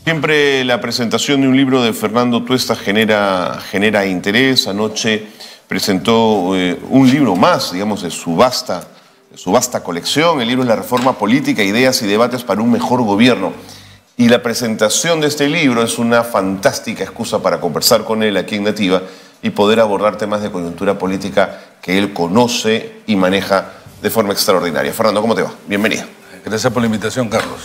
Siempre la presentación de un libro de Fernando Tuesta genera interés. Anoche presentó un libro más, digamos, de su vasta colección. El libro es La Reforma Política, Ideas y Debates para un Mejor Gobierno. Y la presentación de este libro es una fantástica excusa para conversar con él aquí en Nativa y poder abordar temas de coyuntura política que él conoce y maneja de forma extraordinaria. Fernando, ¿cómo te va? Bienvenido. Gracias por la invitación, Carlos.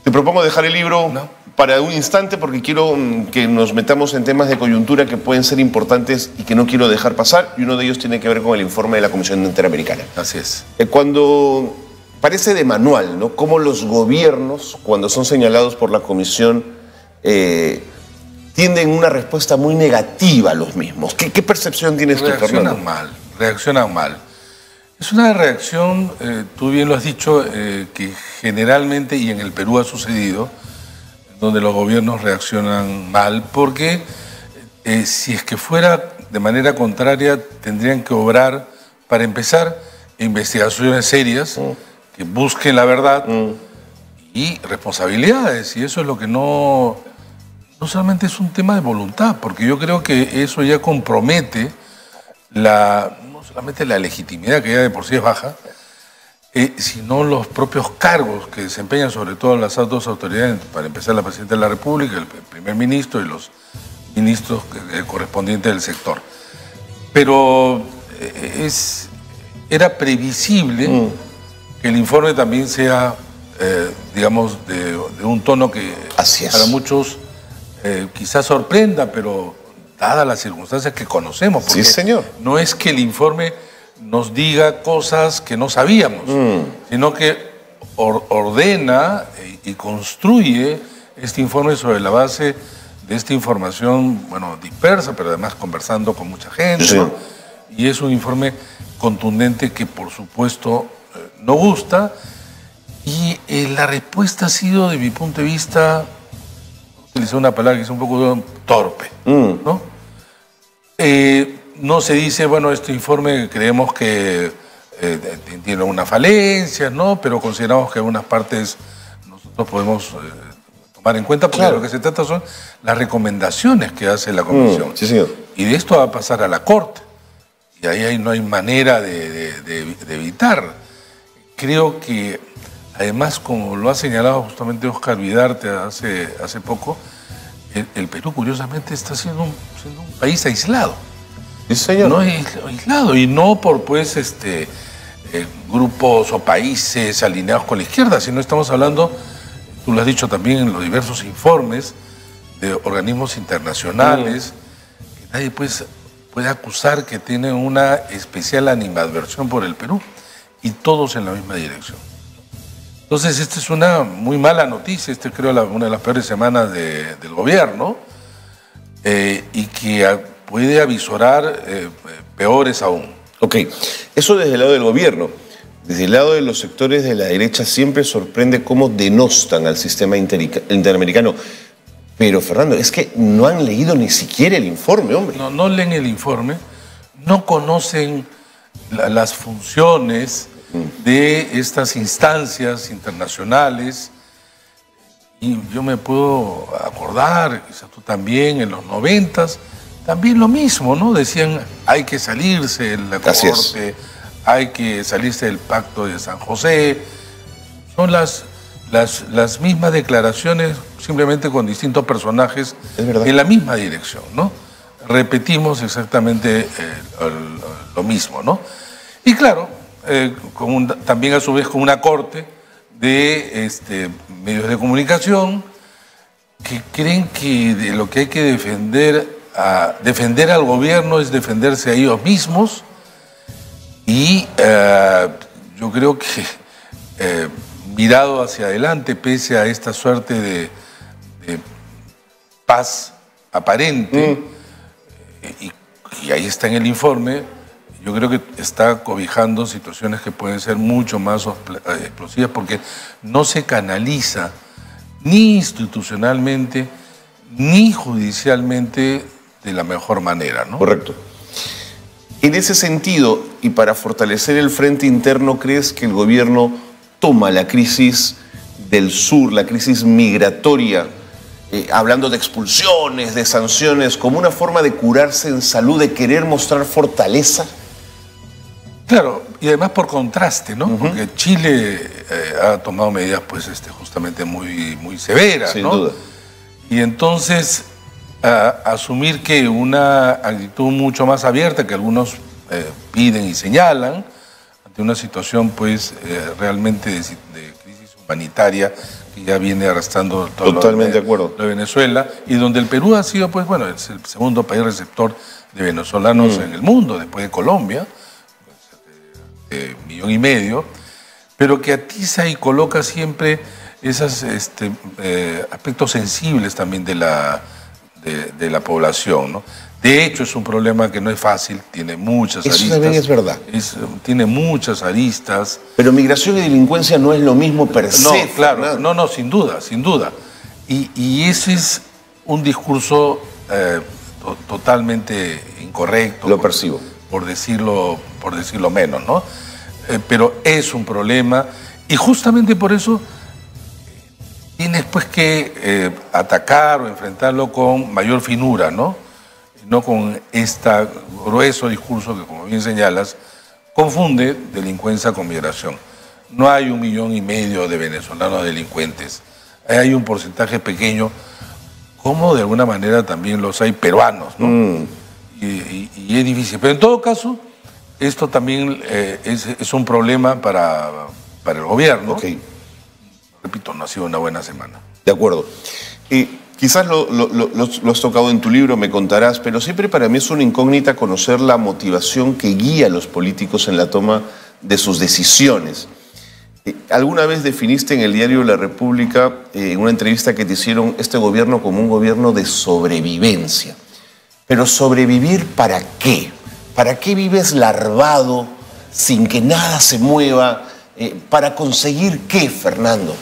Te propongo dejar el libro para un instante porque quiero que nos metamos en temas de coyuntura que pueden ser importantes y que no quiero dejar pasar, y uno de ellos tiene que ver con el informe de la Comisión Interamericana. Así es. Cuando parece de manual, ¿no?, cómo los gobiernos, cuando son señalados por la Comisión, tienden una respuesta muy negativa a los mismos. ¿Qué percepción tienes tú, Fernando? Reaccionan mal. Es una reacción, tú bien lo has dicho, que generalmente, y en el Perú ha sucedido, donde los gobiernos reaccionan mal, porque si es que fuera de manera contraria, tendrían que obrar, para empezar, investigaciones serias, que busquen la verdad y responsabilidades, y eso es lo que no solamente es un tema de voluntad, porque yo creo que eso ya compromete no solamente la legitimidad, que ya de por sí es baja, sino los propios cargos que desempeñan, sobre todo las dos autoridades, para empezar la Presidenta de la República, el primer ministro y los ministros correspondientes del sector. Pero era previsible que el informe también sea, digamos, de un tono que para muchos quizás sorprenda, pero dadas las circunstancias que conocemos, porque sí, señor, no es que el informe nos diga cosas que no sabíamos, sino que ordena y construye este informe sobre la base de esta información, bueno, dispersa, pero además conversando con mucha gente, sí, ¿no? Y es un informe contundente que, por supuesto, no gusta, y la respuesta ha sido, de mi punto de vista, utilizar una palabra que es un poco torpe, ¿no? No se dice, bueno, este informe creemos que tiene una falencia, ¿no? Pero consideramos que algunas partes nosotros podemos tomar en cuenta, porque claro, de lo que se trata son las recomendaciones que hace la Comisión. Sí, señor. Y de esto va a pasar a la Corte. Y ahí no hay manera de evitar. Creo que, además, como lo ha señalado justamente Oscar Vidarte hace poco, el Perú, curiosamente, está siendo un país aislado. Sí, señor. No es aislado, y no por, pues, grupos o países alineados con la izquierda, sino estamos hablando, tú lo has dicho también en los diversos informes de organismos internacionales, que nadie, pues, puede acusar que tienen una especial animadversión por el Perú, y todos en la misma dirección. Entonces, esta es una muy mala noticia, creo una de las peores semanas del gobierno, y que puede avisorar peores aún. Ok, eso desde el lado del gobierno. Desde el lado de los sectores de la derecha siempre sorprende cómo denostan al sistema interamericano. Pero, Fernando, es que no han leído ni siquiera el informe, hombre. No leen el informe, no conocen las funciones de estas instancias internacionales. Y yo me puedo acordar, quizás tú también, en los 90s, también lo mismo, ¿no? Decían, hay que salirse de la Corte, hay que salirse del Pacto de San José. Son las mismas declaraciones, simplemente con distintos personajes en la misma dirección, ¿no? Repetimos exactamente lo mismo, ¿no? Y claro, también a su vez con una corte de medios de comunicación que creen que de lo que hay que defender al gobierno es defenderse a ellos mismos, y yo creo que mirado hacia adelante, pese a esta suerte de paz aparente, y ahí está en el informe, yo creo que está cobijando situaciones que pueden ser mucho más explosivas, porque no se canaliza ni institucionalmente ni judicialmente de la mejor manera, ¿no? Correcto. En ese sentido, y para fortalecer el frente interno, ¿crees que el gobierno toma la crisis del sur, la crisis migratoria, hablando de expulsiones, de sanciones, como una forma de curarse en salud, de querer mostrar fortaleza? Claro, y además por contraste, ¿no? Porque Chile ha tomado medidas, pues, justamente muy severas, Sin ¿no? duda. Y entonces, asumir que una actitud mucho más abierta, que algunos piden y señalan, ante una situación, pues, realmente de crisis humanitaria que ya viene arrastrando todo Totalmente de acuerdo. lo de Venezuela, y donde el Perú ha sido, pues, bueno, es el segundo país receptor de venezolanos en el mundo, después de Colombia, 1,5 millones, pero que atiza y coloca siempre esos aspectos sensibles también de la población, ¿no? De hecho, es un problema que no es fácil, tiene muchas aristas. Eso también es verdad. Tiene muchas aristas. Pero migración y delincuencia no es lo mismo per se. No, claro, Fernando. no, sin duda, sin duda. Y ese es un discurso totalmente incorrecto. Lo percibo. Por decirlo menos, ¿no? Pero es un problema y justamente por eso tienes, pues, que atacar o enfrentarlo con mayor finura, ¿no? No con este grueso discurso que, como bien señalas, confunde delincuencia con migración. No hay 1,5 millones de venezolanos delincuentes. Hay un porcentaje pequeño, como de alguna manera también los hay peruanos, ¿no? Y es difícil. Pero en todo caso, esto también es un problema para el gobierno. Ok. Repito, no ha sido una buena semana. De acuerdo. Quizás lo has tocado en tu libro, me contarás, pero siempre para mí es una incógnita conocer la motivación que guía a los políticos en la toma de sus decisiones. Alguna vez definiste en el diario La República, en una entrevista que te hicieron, este gobierno como un gobierno de sobrevivencia. Pero ¿sobrevivir para qué? ¿Para qué vives larvado, sin que nada se mueva? ¿Para conseguir qué, Fernando?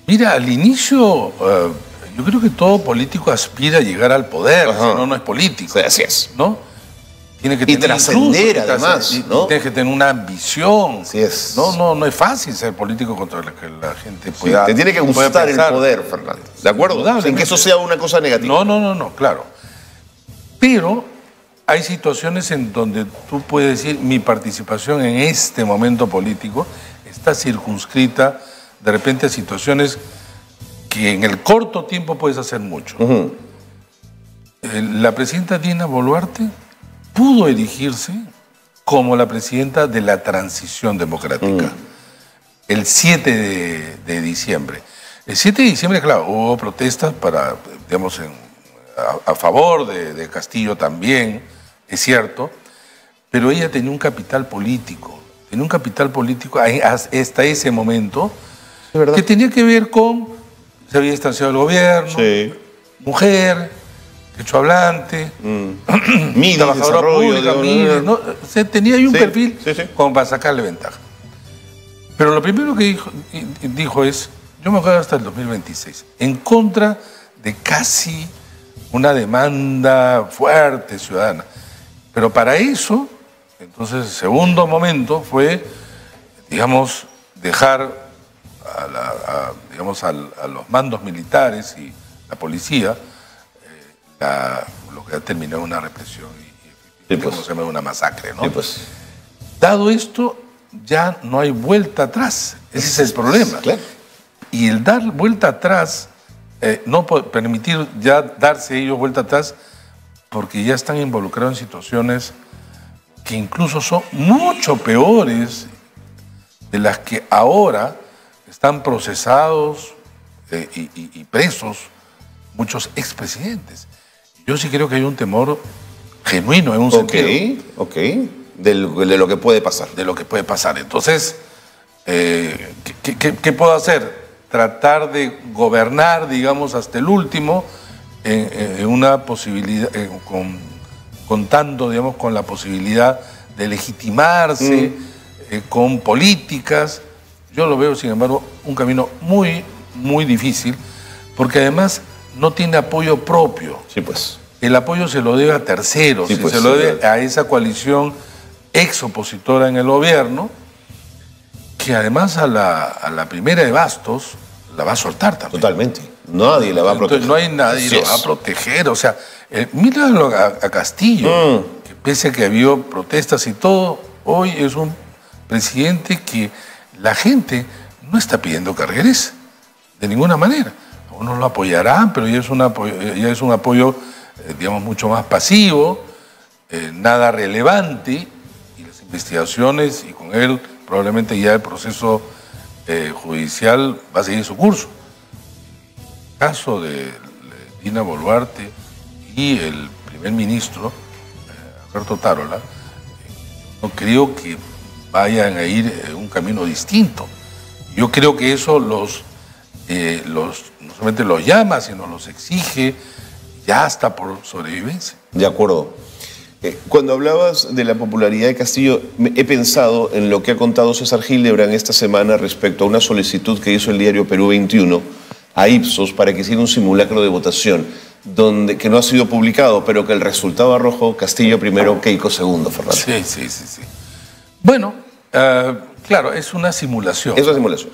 Mira, al inicio, yo creo que todo político aspira a llegar al poder, si no, no es político. Sí, así es. ¿No? Tiene que Y tener trascender, además, ¿no? Tienes que tener una ambición. Así es. No es fácil ser político contra la que la gente pueda. Te tiene que gustar el poder, Fernando. ¿De acuerdo? Sin que eso sea una cosa negativa. No, claro. Pero hay situaciones en donde tú puedes decir, mi participación en este momento político está circunscrita de repente a situaciones que en el corto tiempo puedes hacer mucho. La presidenta Dina Boluarte pudo erigirse como la presidenta de la transición democrática el 7 de diciembre. El 7 de diciembre, claro, hubo protestas para, digamos, a favor de Castillo también, es cierto, pero ella tenía un capital político, hasta ese momento, que tenía que ver con, se había distanciado del gobierno, mujer, derecho hablante, trabajadora pública, ¿no? O sea, tenía ahí un perfil como para sacarle ventaja. Pero lo primero que dijo es, yo me acuerdo hasta el 2026, en contra de casi una demanda fuerte ciudadana. Pero para eso, entonces el segundo momento fue, digamos, dejar a los mandos militares y la policía lo que ha terminado en una represión y como se llama, una masacre, ¿no? Dado esto, ya no hay vuelta atrás. Ese es el problema. Claro. Y el dar vuelta atrás, no permitir ya darse ellos vuelta atrás, porque ya están involucrados en situaciones que incluso son mucho peores de las que ahora están procesados y presos muchos expresidentes. Yo sí creo que hay un temor genuino en un sentido. De lo que puede pasar. De lo que puede pasar. Entonces, ¿qué puedo hacer? Tratar de gobernar, digamos, hasta el último, en una posibilidad, contando, digamos, con la posibilidad de legitimarse, con políticas. Yo lo veo, sin embargo, un camino muy, muy difícil, porque además no tiene apoyo propio. Sí, pues. El apoyo se lo debe a terceros, Sí, pues, se lo debe a esa coalición ex opositora en el gobierno, que además a la primera de bastos la va a soltar también. Totalmente. Nadie la va a proteger. Entonces, no hay nadie que lo va a proteger. O sea, míralo a Castillo, que pese a que había protestas y todo, hoy es un presidente que la gente no está pidiendo que regrese, de ninguna manera. Unos lo apoyarán, pero ya es un apoyo, digamos, mucho más pasivo, nada relevante, y las investigaciones, y con él probablemente ya el proceso judicial va a seguir su curso. El caso de Dina Boluarte y el primer ministro, Alberto Tarola, no creo que vayan a ir un camino distinto. Yo creo que eso no solamente los llama, sino los exige ya hasta por sobrevivencia. De acuerdo. Cuando hablabas de la popularidad de Castillo, he pensado en lo que ha contado César Hildebrand esta semana respecto a una solicitud que hizo el diario Perú 21 a Ipsos para que hiciera un simulacro de votación, que no ha sido publicado, pero que el resultado arrojó Castillo primero, Keiko segundo, Fernando. Sí. Bueno, claro, es una simulación. Es una simulación.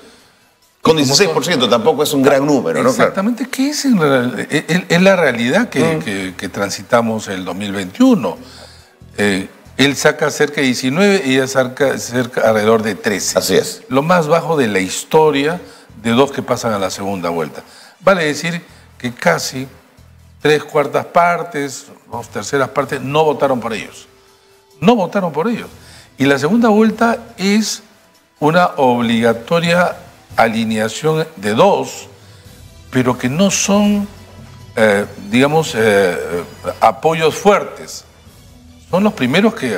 Con 16% tampoco es un gran número, ¿no? Exactamente, ¿qué es es la realidad que transitamos el 2021? Él saca cerca de 19 y ella saca cerca alrededor de 13. Así es. Lo más bajo de la historia de dos que pasan a la segunda vuelta. Vale decir que casi 3/4 partes, 2/3 partes no votaron por ellos. No votaron por ellos. Y la segunda vuelta es una obligatoria alineación de dos, pero que no son, digamos, apoyos fuertes. Son los primeros que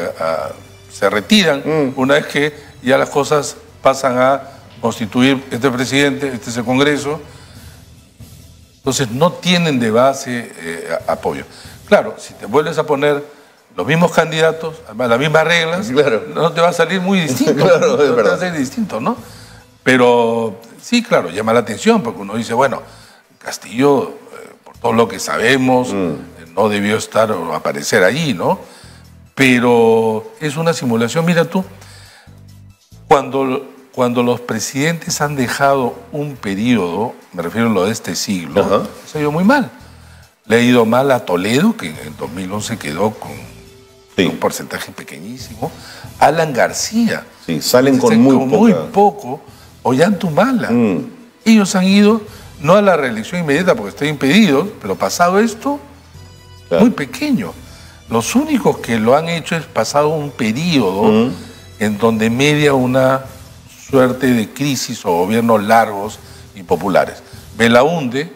se retiran una vez que ya las cosas pasan a constituir este presidente, este es el Congreso. Entonces no tienen de base apoyo. Claro, si te vuelves a poner los mismos candidatos, además las mismas reglas, claro, no te va a salir muy distinto. Claro, no te va a salir distinto, ¿no? Pero sí, claro, llama la atención porque uno dice, bueno, Castillo, por todo lo que sabemos, no debió estar o aparecer allí, ¿no? Pero es una simulación. Mira tú, cuando los presidentes han dejado un periodo, me refiero a lo de este siglo, se ha ido muy mal. Le ha ido mal a Toledo, que en 2011 quedó con un porcentaje pequeñísimo. Alan García. Sí, salen con muy poco. Ollanta Humala. Ellos han ido, no a la reelección inmediata porque están impedidos, pero pasado esto, muy pequeño. Los únicos que lo han hecho es pasado un periodo en donde media una suerte de crisis o gobiernos largos y populares. Belaúnde,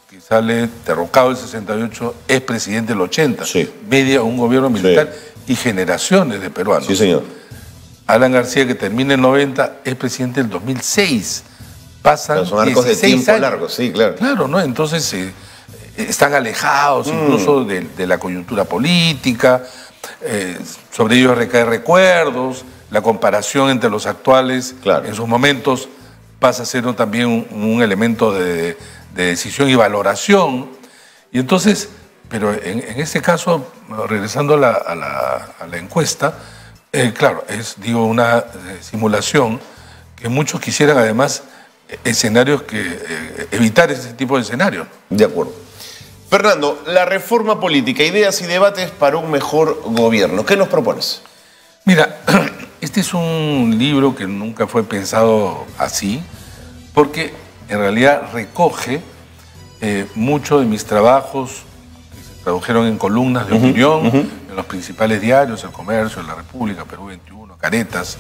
que sale derrocado el 68, es presidente del 80. Sí. Media un gobierno militar y generaciones de peruanos. Sí, señor. Alan García, que termina en 90, es presidente del 2006. Pasan son arcos de tiempo largos, sí, claro. Claro, ¿no? Entonces están alejados incluso de la coyuntura política, sobre ellos recaen recuerdos, la comparación entre los actuales en sus momentos pasa a ser también un elemento de decisión y valoración. Y entonces, pero en este caso, regresando a la encuesta, claro, es, digo, una simulación que muchos quisieran además escenarios evitar ese tipo de escenarios. De acuerdo. Fernando, la reforma política, ideas y debates para un mejor gobierno. ¿Qué nos propones? Mira, este es un libro que nunca fue pensado así, porque en realidad recoge muchos de mis trabajos que se tradujeron en columnas de opinión en los principales diarios, El Comercio, La República, Perú 21, Caretas,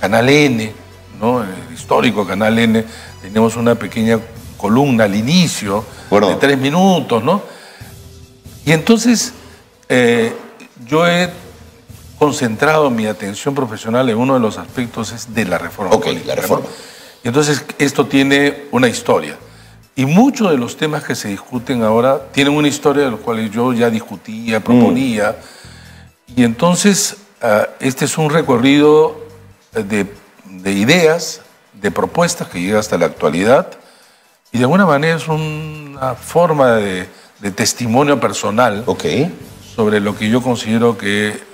Canal N, ¿no? El histórico Canal N, tenemos una pequeña columna al inicio de 3 minutos, ¿no? Y entonces yo he concentrado mi atención profesional en uno de los aspectos de la reforma política, la reforma. ¿no? Y entonces esto tiene una historia. Y muchos de los temas que se discuten ahora tienen una historia de los cuales yo ya discutía, proponía. Y entonces este es un recorrido de ideas, de propuestas que llega hasta la actualidad. Y de alguna manera es una forma de testimonio personal sobre lo que yo considero que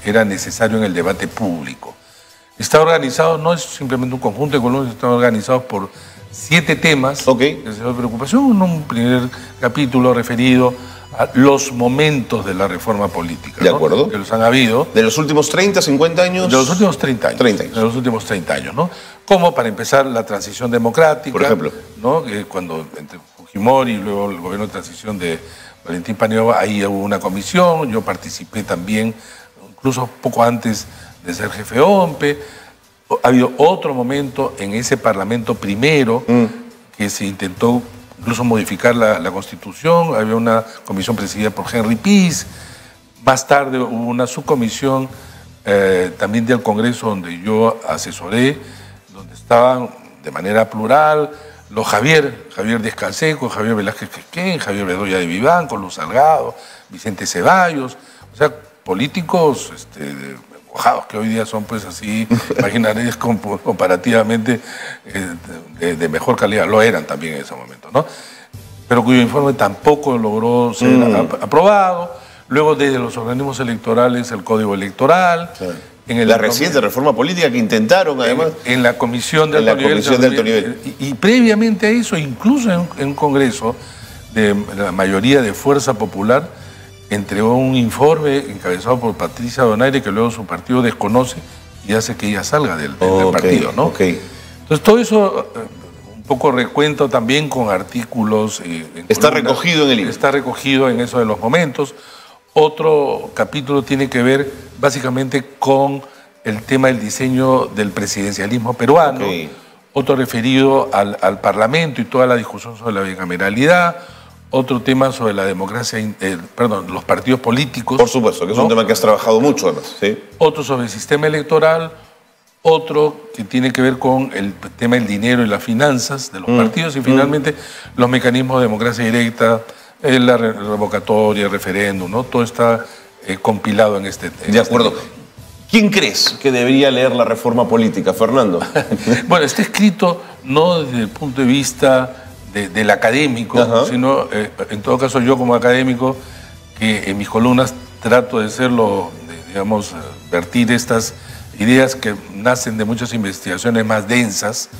era necesario en el debate público. Está organizado, no es simplemente un conjunto de columnas, están organizados por 7 temas Okay. que se de preocupación. Un primer capítulo referido a los momentos de la reforma política. De acuerdo. Que los han habido. ¿De los últimos 30, 50 años? De los últimos 30 años. 30 años. De los últimos 30 años, ¿no? Como para empezar la transición democrática. Por ejemplo. ¿No? Cuando entre Fujimori y luego el gobierno de transición de Valentín Paniagua, ahí hubo una comisión, yo participé también, incluso poco antes de ser jefe de OMPE. Ha habido otro momento en ese Parlamento primero que se intentó incluso modificar la Constitución. Había una comisión presidida por Henry Pease. Más tarde hubo una subcomisión también del Congreso donde yo asesoré, donde estaban de manera plural los Javier Díaz Canseco, Javier Velázquez Quisquén, Javier Bedoya de Vivanco, Luz Salgado, Vicente Ceballos, o sea, políticos mojados que hoy día son pues así, imaginarías comparativamente de mejor calidad, lo eran también en ese momento, ¿no? Pero cuyo informe tampoco logró ser aprobado. Luego desde los organismos electorales el Código Electoral. Sí. La reciente reforma política que intentaron, además. En la Comisión de Alto Nivel. Y previamente a eso, incluso en un Congreso de la mayoría de Fuerza Popular, entregó un informe encabezado por Patricia Donaire que luego su partido desconoce y hace que ella salga del partido, ¿no? Okay. Entonces todo eso, un poco recuento también con artículos. Está recogido en el libro. Está recogido en eso de los momentos. Otro capítulo tiene que ver básicamente con el tema del diseño del presidencialismo peruano. Okay. Otro referido al Parlamento y toda la discusión sobre la bicameralidad. Otro tema sobre la democracia, los partidos políticos. Por supuesto, que es un tema que has trabajado mucho además. ¿Sí? Otro sobre el sistema electoral. Otro que tiene que ver con el tema del dinero y las finanzas de los partidos. Y finalmente los mecanismos de democracia directa, la revocatoria, el referéndum, ¿no? Todo está compilado en este tema. De acuerdo. ¿Quién crees que debería leer la reforma política, Fernando? Bueno, está escrito no desde el punto de vista del académico, sino en todo caso yo como académico, que en mis columnas trato de hacerlo, digamos, vertir estas ideas que nacen de muchas investigaciones más densas,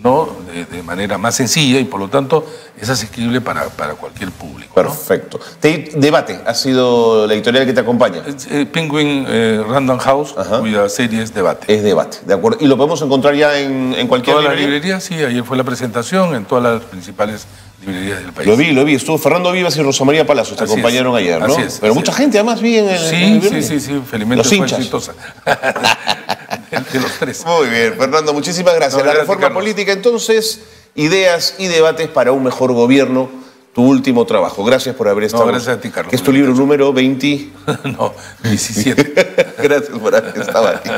¿no? De manera más sencilla y por lo tanto es asequible para cualquier público. Perfecto. ¿No? Debate ha sido la editorial que te acompaña. Penguin Random House, cuya serie es Debate. Es Debate, de acuerdo. ¿Y lo podemos encontrar ya en cualquier librería? librería? Todas las librerías, sí, ayer fue la presentación en todas las principales librerías del país. Lo vi. Estuvo Fernando Vivas y Rosa María Palacios, te acompañaron ayer, ¿no? Así es. Pero mucha gente además vi en el Sí, felizmente los fue hinchas. exitosa. De los 3. Muy bien, Fernando, muchísimas gracias. La reforma política, entonces, ideas y debates para un mejor gobierno, tu último trabajo. Gracias por haber estado. No, gracias a ti, Carlos. ¿Qué es tu libro número 20? No, 17. Gracias por haber estado aquí.